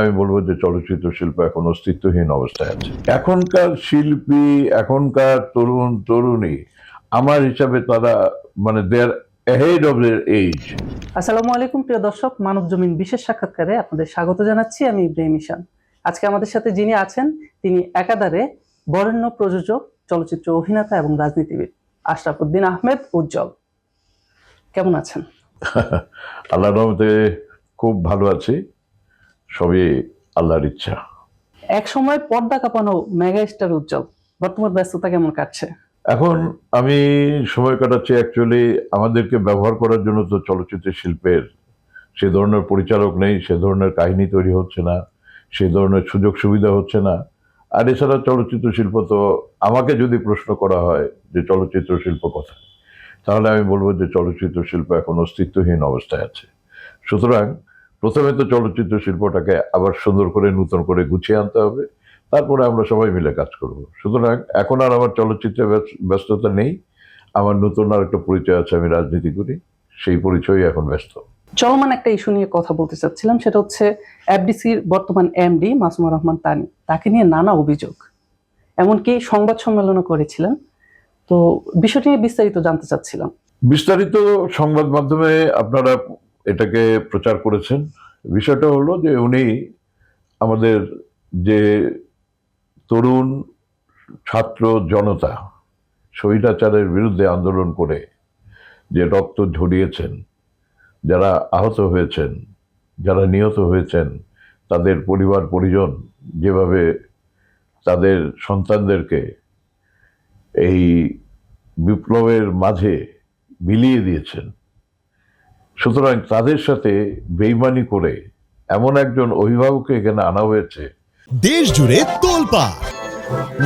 আমি বলবো যে চলচ্চিত্র শিল্প এখন অস্তিত্বহীন অবস্থায় আছে। এখনকার শিল্পী, এখনকার তরুণ তরুণী আমার হিসাবে তারা মানে দেয়ার অ্যাহেড অফ দেয়ার এজ। আসসালামু আলাইকুম প্রিয় দর্শক, মানব জমিন বিশেষ সাক্ষাৎকারে আপনাদের স্বাগত জানাচ্ছি। আমি ইব্রাহিম ঈশান। আজকে আমাদের সাথে যিনি আছেন তিনি একাধারে বরেণ্য প্রযোজক, চলচ্চিত্র অভিনেতা এবং রাজনীতিবিদ আশরাফ উদ্দিন আহমেদ উজ্জ্বল। কেমন আছেন? আল্লাহর রহমতে খুব ভালো আছি, সবই আল্লাহর ইচ্ছা। এক সময় পর্দা কাঁপানো মেগা স্টার উজ্জ্বল, বর্তমান ব্যস্ততা কেমন কাটছে? এখন আমি সময় কাটাচ্ছি অ্যাকচুয়ালি আমাদেরকে ব্যবহার করার জন্য তো চলচ্চিত্র শিল্পের সে ধরনের পরিচালক নেই, সে ধরনের কাহিনী তৈরি হচ্ছে না, সে ধরনের সুযোগ সুবিধা হচ্ছে না। আর এছাড়া চলচ্চিত্র শিল্প তো আমাকে যদি প্রশ্ন করা হয় যে চলচ্চিত্র শিল্প কোথায়, তাহলে আমি বলবো যে চলচ্চিত্র শিল্প এখন অস্তিত্বহীন অবস্থায় আছে। সুতরাং প্রথমে তো চলচ্চিত্র শিল্পটাকে আবার সুন্দর করে নতুন করে গুছিয়ে আনতে হবে, তারপরে আমরা সবাই মিলে কাজ করব। সুতরাং এখন আর আমার চলচ্চিত্রে ব্যস্ততা নেই। আমার নতুন আর একটা পরিচয় আছে, আমি রাজনীতি করি, সেই পরিচয়ই এখন ব্যস্ত। চলমান একটা ইস্যু নিয়ে কথা বলতে চাচ্ছিলাম, সেটা হচ্ছে এফডিসির বর্তমান এমডি মাসুমুর রহমান তানি, তাকে নিয়ে নানা অভিযোগ, এমনকি সংবাদ সম্মেলনও করেছিলেন। তো বিষয়টি নিয়ে বিস্তারিত জানতে চাচ্ছিলাম। বিস্তারিত সংবাদ মাধ্যমে আপনারা এটাকে প্রচার করেছেন। বিষয়টা হলো যে উনি আমাদের যে তরুণ ছাত্র জনতা স্বৈরাচারের বিরুদ্ধে আন্দোলন করে যে রক্ত ঝরিয়েছেন, যারা আহত হয়েছেন, যারা নিহত হয়েছেন, তাদের পরিবার পরিজন যেভাবে তাদের সন্তানদেরকে এই বিপ্লবের মাঝে মিলিয়ে দিয়েছেন, সুতরাং তাদের সাথে বেইমানি করে এমন একজন অভিভাবককে এখানে আনা হয়েছে। দেশ জুড়ে তোলপাড়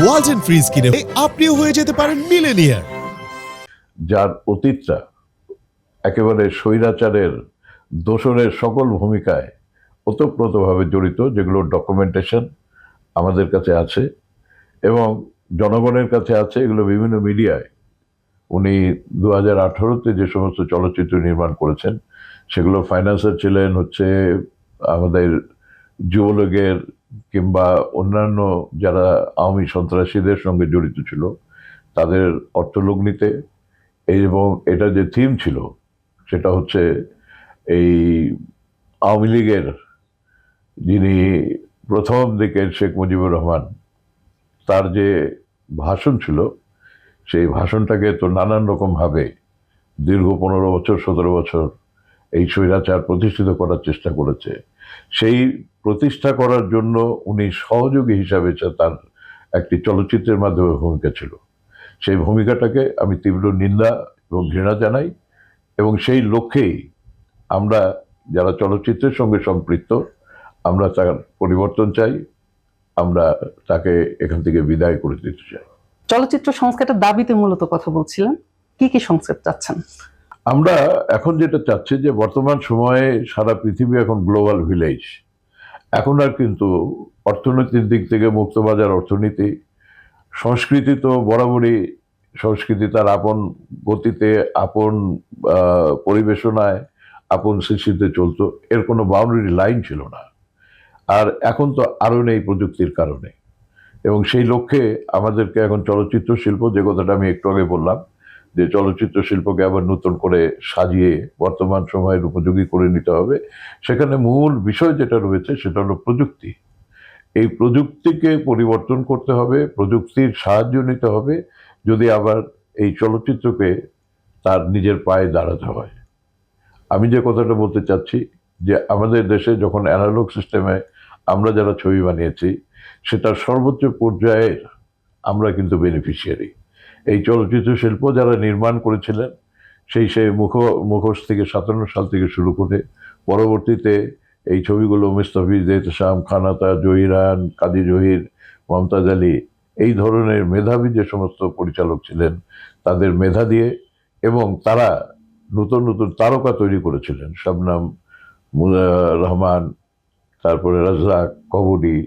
ওয়ালটন ফ্রিজ কিনে আপনিও হয়ে যেতে পারেন মিলেনিয়ার, যার অতীতটা একেবারে স্বৈরাচারের দোসরের সকল ভূমিকায় ওতপ্রোতভাবে জড়িত, যেগুলোর ডকুমেন্টেশন আমাদের কাছে আছে এবং জনগণের কাছে আছে। এগুলো বিভিন্ন মিডিয়ায় উনি 2018-তে যে সমস্ত চলচ্চিত্র নির্মাণ করেছেন, সেগুলো ফাইন্যান্সার ছিলেন হচ্ছে আমাদের যুবলীগের কিংবা অন্যান্য যারা আওয়ামী সন্ত্রাসীদের সঙ্গে জড়িত ছিল তাদের অর্থলগ্নিতে। এবং এটা যে থিম ছিল সেটা হচ্ছে এই আওয়ামী লীগের যিনি প্রথম দিকের শেখ মুজিবুর রহমান, তার যে ভাষণ ছিল সেই ভাষণটাকে তো নানান রকমভাবে দীর্ঘ 15 বছর 17 বছর এই স্বৈরাচার প্রতিষ্ঠিত করার চেষ্টা করেছে। সেই প্রতিষ্ঠা করার জন্য উনি সহযোগী হিসাবে তার একটি চলচ্চিত্রের মাধ্যমে ভূমিকা ছিল। সেই ভূমিকাটাকে আমি তীব্র নিন্দা এবং ঘৃণা জানাই এবং সেই লক্ষ্যেই আমরা যারা চলচ্চিত্রের সঙ্গে সম্পৃক্ত আমরা তার পরিবর্তন চাই, আমরা তাকে এখান থেকে বিদায় করে দিতে চাই। চলচ্চিত্র সংস্কারের দাবিতে মূলত কথা বলছিলেন, কি কি সংস্কার চাচ্ছেন? আমরা এখন যেটা চাচ্ছি যে বর্তমান সময়ে সারা পৃথিবী এখন গ্লোবাল ভিলেজ। এখন আর কিন্তু অর্থনৈতিক দিক থেকে মুক্তবাজার অর্থনীতি, সংস্কৃতি তো বরাবরই সংস্কৃতি তার আপন গতিতে, আপন পরিবেশনায়, আপন সৃষ্টিতে চলতো, এর কোনো বাউন্ডারি লাইন ছিল না। আর এখন তো আরও নেই প্রযুক্তির কারণে। এবং সেই লক্ষ্যে আমাদেরকে এখন চলচ্চিত্র শিল্প, যে কথাটা আমি একটু আগে বললাম, যে চলচ্চিত্র শিল্পকে আবার নতুন করে সাজিয়ে বর্তমান সময়ের উপযোগী করে নিতে হবে। সেখানে মূল বিষয় যেটা রয়েছে সেটা হলো প্রযুক্তি। এই প্রযুক্তিকে পরিবর্তন করতে হবে, প্রযুক্তির সাহায্য নিতে হবে যদি আবার এই চলচ্চিত্রকে তার নিজের পায়ে দাঁড়াতে হয়। আমি যে কথাটা বলতে চাচ্ছি যে আমাদের দেশে যখন অ্যানালগ সিস্টেমে আমরা যারা ছবি বানিয়েছি, সেটার সর্বোচ্চ পর্যায়ের আমরা কিন্তু বেনিফিশিয়ারি। এই চলচ্চিত্র শিল্প যারা নির্মাণ করেছিলেন সেই মুখোশ থেকে 57 সাল থেকে শুরু করে পরবর্তীতে এই ছবিগুলো মুস্তাফিজ, এহতেশাম, খানাতা, জহিরান, কাজী জহির, মমতাজ আলী, এই ধরনের মেধাবী যে সমস্ত পরিচালক ছিলেন তাদের মেধা দিয়ে, এবং তারা নতুন নতুন তারকা তৈরি করেছিলেন, শবনম, রহমান, তারপরে রাজ্জাক, কবরী,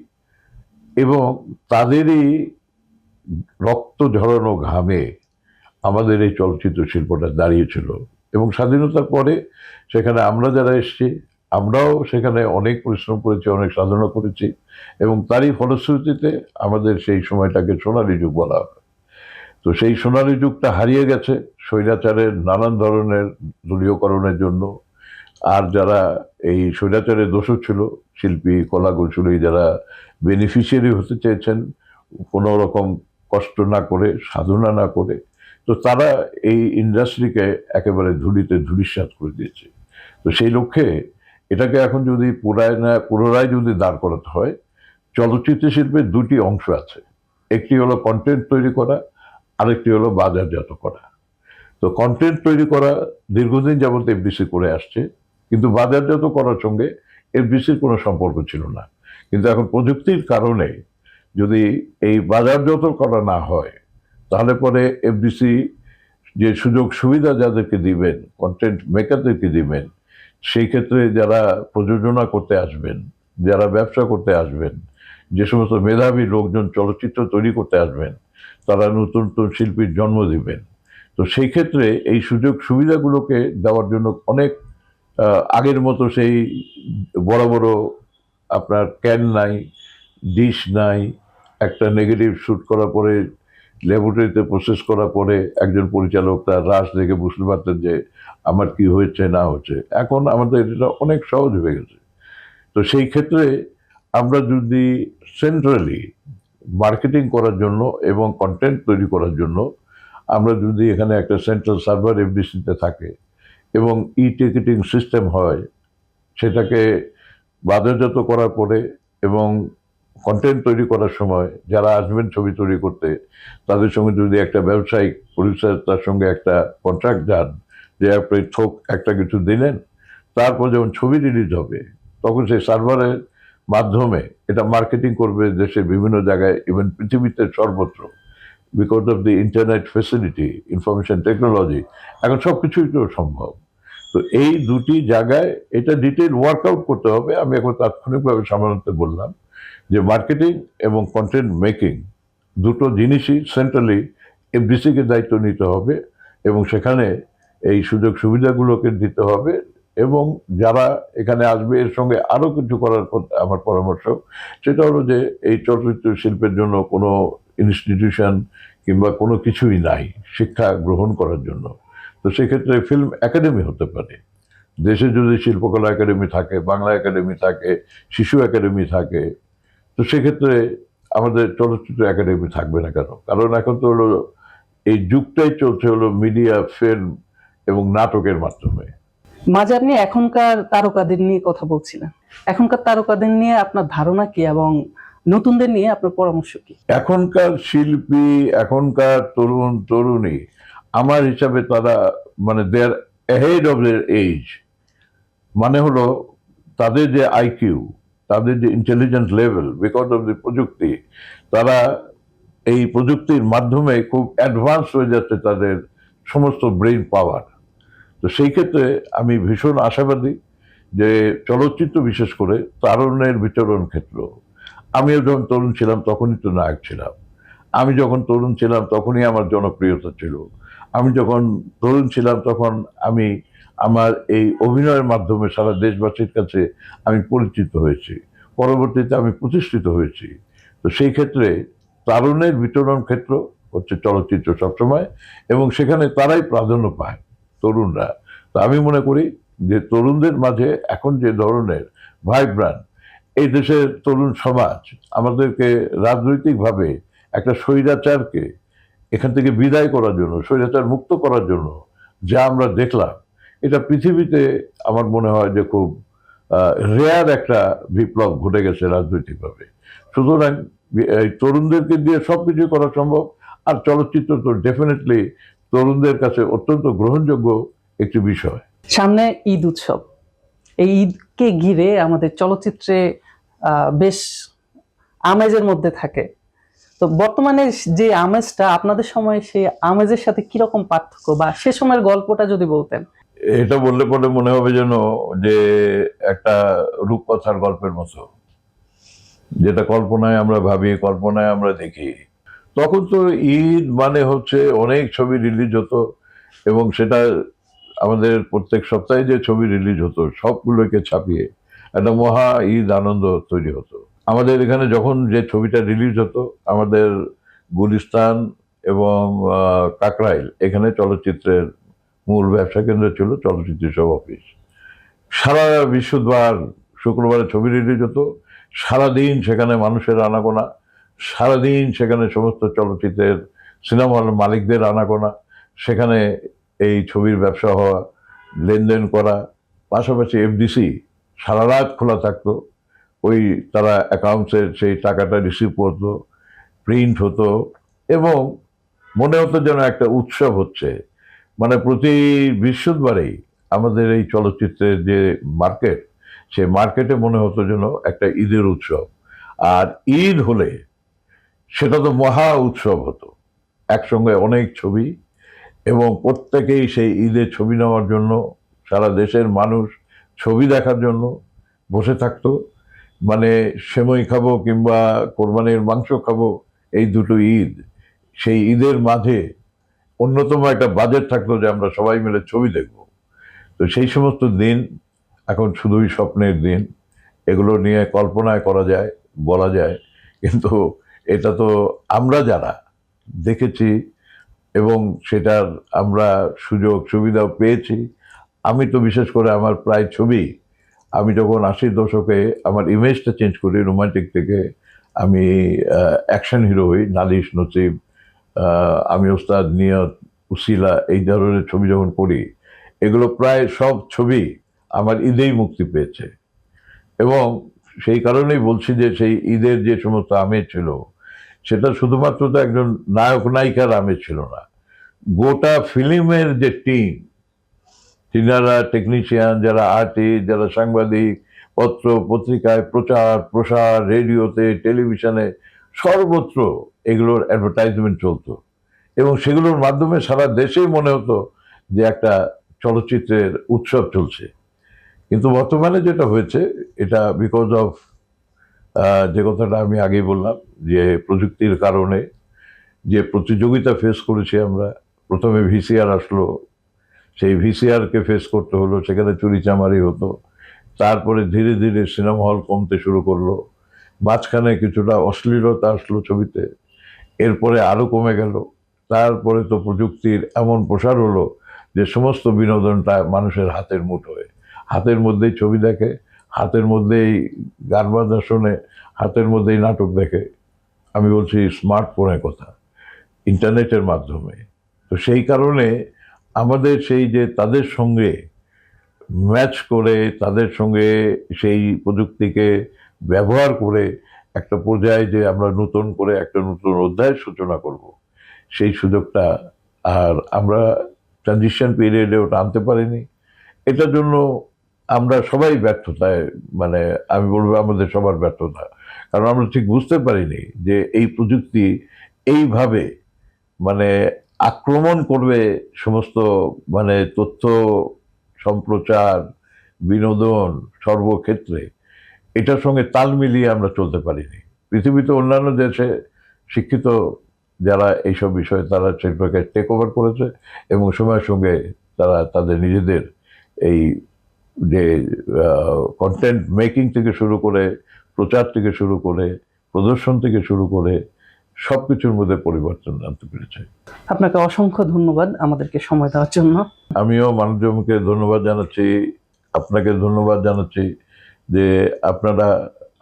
এবং তাদেরই রক্ত ঝরানো ঘামে আমাদের এই চলচ্চিত্র শিল্পটা দাঁড়িয়েছিল। এবং স্বাধীনতার পরে সেখানে আমরা যারা এসেছি আমরাও সেখানে অনেক পরিশ্রম করেছি, অনেক সাধনা করেছি, এবং তারই ফলশ্রুতিতে আমাদের সেই সময়টাকে সোনালী যুগ বলা হয়। তো সেই সোনালী যুগটা হারিয়ে গেছে স্বৈরাচারের নানান ধরনের দলীয়করণের জন্য। আর যারা এই স্বৈরাচারের দোষর ছিল, শিল্পী, কলা কৌশলী, যারা বেনিফিশিয়ারি হতে চেয়েছেন কোনো রকম কষ্ট না করে, সাধনা না করে, তো তারা এই ইন্ডাস্ট্রিকে একেবারে ধুলিতে ধূলিসাৎ করে দিয়েছে। তো সেই লক্ষ্যে এটাকে এখন যদি পুনরায় যদি দাঁড় করাতে হয়, চলচ্চিত্র শিল্পের দুটি অংশ আছে। একটি হলো কন্টেন্ট তৈরি করা, আরেকটি হলো বাজারজাত করা। তো কন্টেন্ট তৈরি করা দীর্ঘদিন যাবত এফডিসি করে আসছে, কিন্তু বাজারজাত করার সঙ্গে এফডিসির কোনো সম্পর্ক ছিল না। কিন্তু এখন প্রযুক্তির কারণে যদি এই বাজারজাত করা না হয়, তাহলে পরে এফডিসি যে সুযোগ সুবিধা যাদেরকে দিবেন, কন্টেন্ট মেকারদেরকে দিবেন, সেই ক্ষেত্রে যারা প্রযোজনা করতে আসবেন, যারা ব্যবসা করতে আসবেন, যে সমস্ত মেধাবী লোকজন চলচ্চিত্র তৈরি করতে আসবেন, তারা নতুন নতুন শিল্পীর জন্ম দিবেন। তো সেই ক্ষেত্রে এই সুযোগ সুবিধাগুলোকে দেওয়ার জন্য অনেক আগের মতো সেই বড় বড় আপনার ক্যান নাই, ডিশ নাই, একটা নেগেটিভ শ্যুট করার পরে ল্যাবরেটরিতে প্রসেস করার পরে একজন পরিচালক তার রাশ দেখে বুঝতে পারতেন যে আমার কি হয়েছে না হচ্ছে। এখন আমাদের এটা অনেক সহজ হয়ে গেছে। তো সেই ক্ষেত্রে আমরা যদি সেন্ট্রালি মার্কেটিং করার জন্য এবং কন্টেন্ট তৈরি করার জন্য আমরা যদি এখানে একটা সেন্ট্রাল সার্ভার এফডিসিতে থাকে এবং ই টিকিটিং সিস্টেম হয়, সেটাকে বাজারজাত করার পরে এবং কন্টেন্ট তৈরি করার সময় যারা আসবেন ছবি তৈরি করতে, তাদের সঙ্গে যদি একটা ব্যবসায়িক প্রডিউসার তার সঙ্গে একটা কন্ট্রাক্ট যান যে আপনি থোক একটা কিছু দিলেন, তারপর যখন ছবি রিলিজ হবে তখন সেই সার্ভারের মাধ্যমে এটা মার্কেটিং করবে দেশের বিভিন্ন জায়গায়, ইভেন পৃথিবীতে সর্বত্র। Because of the internet facility, information technology, এখন সব কিছুই তো সম্ভব। তো এই দুটি জায়গায় এটা ডিটেল ওয়ার্কআউট করতে হবে। আমি এখন তাৎক্ষণিকভাবে সামান্য বললাম যে মার্কেটিং এবং কন্টেন্ট মেকিং দুটো জিনিসই সেন্ট্রালি এফডিসিকে দায়িত্ব নিতে হবে, এবং সেখানে এই সুযোগ সুবিধাগুলোকে দিতে হবে। এবং যারা এখানে আসবে এর সঙ্গে আরও কিছু করার আমার পরামর্শ, সেটা হলো যে এই চলচ্চিত্র শিল্পের জন্য কোনো ইনস্টিটিউশন কিংবা কোনো কিছুই নাই শিক্ষা গ্রহণ করার জন্য। তো সেক্ষেত্রে ফিল্ম একাডেমি হতে পারে। দেশে যদি শিল্পকলা একাডেমি থাকে, বাংলা একাডেমি থাকে, শিশু একাডেমি থাকে, তো সেক্ষেত্রে আমাদের চলচ্চিত্র একাডেমি থাকবে না কেন? কারণ এখন তো হলো এই যুগটাই চলছে হলো মিডিয়া, ফিল্ম এবং নাটকের মাধ্যমে। মাঝে আপনি এখনকার তারকাদের নিয়ে কথা বলছিলেন, এখনকার তারকাদের নিয়ে আপনার ধারণা কি এবং নতুনদের নিয়ে আপনার পরামর্শ কি? এখনকার শিল্পী, এখনকার তরুণ তরুণী, আমার হিসাবে তারা মানে দে আর অ্যাহেড অফ দেয়ার এজ। মানে হলো তাদের যে আইকিউ, তাদের যে intelligence level, because of the প্রযুক্তি, তারা এই প্রযুক্তির মাধ্যমে খুব অ্যাডভান্স হয়ে যাচ্ছে তাদের সমস্ত ব্রেইন পাওয়ার। তো সেই ক্ষেত্রে আমি ভীষণ আশাবাদী যে চলচ্চিত্র, বিশেষ করে তারুণ্যের বিচরণ ক্ষেত্র। আমিও যখন তরুণ ছিলাম তখনই তো নায়ক ছিলাম। আমি যখন তরুণ ছিলাম তখনই আমার জনপ্রিয়তা ছিল। আমি যখন তরুণ ছিলাম তখন আমি আমার এই অভিনয়ের মাধ্যমে সারা দেশবাসীর কাছে আমি পরিচিত হয়েছি, পরবর্তীতে আমি প্রতিষ্ঠিত হয়েছি। তো সেই ক্ষেত্রে তারুণের বিতরণ ক্ষেত্র হচ্ছে চলচ্চিত্র সবসময়, এবং সেখানে তারাই প্রাধান্য পায়, তরুণরা। তো আমি মনে করি যে তরুণদের মাঝে এখন যে ধরনের ভাইব্রান্ট এই দেশের তরুণ সমাজ, আমাদেরকে রাজনৈতিকভাবে একটা স্বৈরাচারকে এখান থেকে বিদায় করার জন্য, স্বৈরাচার মুক্ত করার জন্য যা আমরা দেখলাম, এটা পৃথিবীতে আমার মনে হয় যে খুব রেয়ার একটা বিপ্লব ঘটে গেছে রাজনৈতিকভাবে। সুতরাং এই তরুণদেরকে দিয়ে সবকিছু করা সম্ভব। আর চলচ্চিত্র তো ডেফিনেটলি তরুণদের কাছে অত্যন্ত গ্রহণযোগ্য একটি বিষয়। সামনে ঈদ উৎসব, এই ঈদকে ঘিরে আমাদের চলচ্চিত্রে বেশ আমেজের মধ্যে থাকে। তো বর্তমানে যে আমেজটা, আপনাদের সময় সেই আমেজের সাথে কিরকম পার্থক্য, বা সে সময়ের গল্পটা যদি বলতেন। এটা বললে পরে মনে হবে যেন যে একটা রূপকথার গল্পের মতো, যেটা কল্পনায় আমরা ভাবি, কল্পনায় আমরা দেখি। তখন তো ঈদ মানে হচ্ছে অনেক ছবি রিলিজ হতো, এবং সেটা আমাদের প্রত্যেক সপ্তাহে যে ছবি রিলিজ হতো সবগুলোকে ছাপিয়ে একটা মহা ঈদ আনন্দ তৈরি হতো। আমাদের এখানে যখন যে ছবিটা রিলিজ হতো, আমাদের গুলিস্তান এবং কাকরাইল এখানে চলচ্চিত্রের মূল ব্যবসা কেন্দ্র ছিল চলচ্চিত্র সব অফিস। সারা বৃহস্পতিবার শুক্রবারে ছবি রিলিজ হতো, সারাদিন সেখানে মানুষের আনাগোনা, সারাদিন সেখানে সমস্ত চলচ্চিত্রের সিনেমা হল মালিকদের আনাগোনা, সেখানে এই ছবির ব্যবসা হওয়া, লেনদেন করা, পাশাপাশি এফডিসি সারা রাত খোলা থাকতো। ওই তারা অ্যাকাউন্টসের সেই টাকাটা রিসিভ করতো, প্রিন্ট হতো এবং মনে হতো যেন একটা উৎসব হচ্ছে। মানে প্রতি বৃহস্পতিবারেই আমাদের এই চলচ্চিত্রের যে মার্কেট, সেই মার্কেটে মনে হতো যেন একটা ঈদের উৎসব। আর ঈদ হলে সেটা তো মহা উৎসব হতো, একসঙ্গে অনেক ছবি, এবং প্রত্যেকেই সেই ঈদের ছবি নেওয়ার জন্য সারা দেশের মানুষ ছবি দেখার জন্য বসে থাকতো। মানে সেমই খাবো কিংবা কোরবানির মাংস খাবো, এই দুটো ঈদ, সেই ঈদের মাঝে অন্যতম একটা বাজেট থাকতো যে আমরা সবাই মিলে ছবি দেখব। তো সেই সমস্ত দিন এখন শুধুই স্বপ্নের দিন। এগুলো নিয়ে কল্পনায় করা যায়, বলা যায়, কিন্তু এটা তো আমরা যারা দেখেছি এবং সেটার আমরা সুযোগ সুবিধাও পেয়েছি। আমি তো বিশেষ করে আমার প্রায় ছবি, আমি যখন 80-র দশকে আমার ইমেজটা চেঞ্জ করি রোমান্টিক থেকে, আমি অ্যাকশন হিরো হই, নালিশ, নসিব, আমি ওস্তাদ, নিয়ত, উসিলা, এই ধরনের ছবি যখন করি, এগুলো প্রায় সব ছবি আমার ঈদেই মুক্তি পেয়েছে। এবং সেই কারণেই বলছি যে সেই ঈদের যে সমস্ত আমেজ ছিল, সেটা শুধুমাত্র তো একজন নায়ক নায়িকার আমেজ ছিল না, গোটা ফিল্মের যে টিম, তিনারা টেকনিশিয়ান, যারা আর্টিস্ট, যারা সাংবাদিক, পত্র পত্রিকায় প্রচার প্রসার, রেডিওতে, টেলিভিশনে, সর্বত্র এগুলোর অ্যাডভার্টাইজমেন্ট চলতো এবং সেগুলোর মাধ্যমে সারা দেশেই মনে হতো যে একটা চলচ্চিত্রের উৎসব চলছে। কিন্তু বর্তমানে যেটা হয়েছে, এটা বিকজ অফ যে কথাটা আমি আগেই বললাম, যে প্রযুক্তির কারণে যে প্রতিযোগিতা ফেস করেছি আমরা। প্রথমে ভিসিআর আসলো, সেই ভিসিআরকে ফেস করতে হলো, সেখানে চুরিচামারি হতো। তারপরে ধীরে ধীরে সিনেমা হল কমতে শুরু করলো, মাঝখানে কিছুটা অশ্লীলতা আসলো ছবিতে, এরপরে আরও কমে গেল। তারপরে তো প্রযুক্তির এমন প্রসার হলো যে সমস্ত বিনোদনটা মানুষের হাতের মুঠোয়, হাতের মধ্যেই ছবি দেখে, হাতের মধ্যেই গান বাজনা শোনে, হাতের মধ্যেই নাটক দেখে। আমি বলছি স্মার্টফোনের কথা, ইন্টারনেটের মাধ্যমে। তো সেই কারণে আমাদের সেই যে তাদের সঙ্গে ম্যাচ করে, তাদের সঙ্গে সেই প্রযুক্তিকে ব্যবহার করে একটা পর্যায়ে যে আমরা নতুন করে একটা নতুন অধ্যায়ের সূচনা করব, সেই সুযোগটা আর আমরা ট্রানজিশন পিরিয়ডে ওটা আনতে পারিনি। এটার জন্য আমরা সবাই ব্যর্থতায়, মানে আমি বলবো আমাদের সবার ব্যর্থতা, কারণ আমরা ঠিক বুঝতে পারিনি যে এই প্রযুক্তি এইভাবে মানে আক্রমণ করবে সমস্ত, মানে তথ্য সম্প্রচার, বিনোদন সর্বক্ষেত্রে। এটার সঙ্গে তাল মিলিয়ে আমরা চলতে পারিনি। পৃথিবীতে অন্যান্য দেশে শিক্ষিত যারা এইসব বিষয়ে তারা সেটাকে টেক ওভার করেছে এবং সময়ের সঙ্গে তারা তাদের নিজেদের এই যে কন্টেন্ট মেকিং থেকে শুরু করে, প্রচার থেকে শুরু করে, প্রদর্শন থেকে শুরু করে সব কিছুর মধ্যে পরিবর্তন আনতে পেরেছে। আপনাকে অসংখ্য ধন্যবাদ আমাদেরকে সময় দেওয়ার জন্য। আমিও মানবজমিকে ধন্যবাদ জানাচ্ছি, আপনাকে ধন্যবাদ জানাচ্ছি যে আপনারা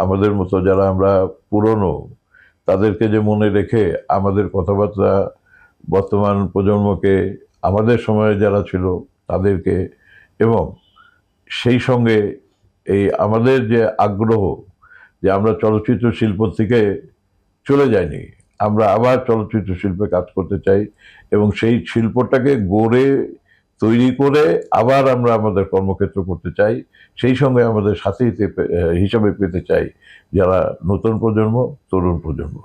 আমাদের মতো যারা আমরা পুরনো, তাদেরকে যে মনে রেখে আমাদের কথাবার্তা বর্তমান প্রজন্মকে, আমাদের সময়ে যারা ছিল তাদেরকে, এবং সেই সঙ্গে এই আমাদের যে আগ্রহ যে আমরা চলচ্চিত্র শিল্প থেকে চলে যাইনি, আমরা আবার চলচ্চিত্র শিল্পে কাজ করতে চাই এবং সেই শিল্পটাকে গড়ে তৈরি করে আবার আমরা আমাদের কর্মক্ষেত্র করতে চাই। সেই সঙ্গে আমাদের সাথী হিসাবে পেতে চাই যারা নতুন প্রজন্ম, তরুণ প্রজন্ম।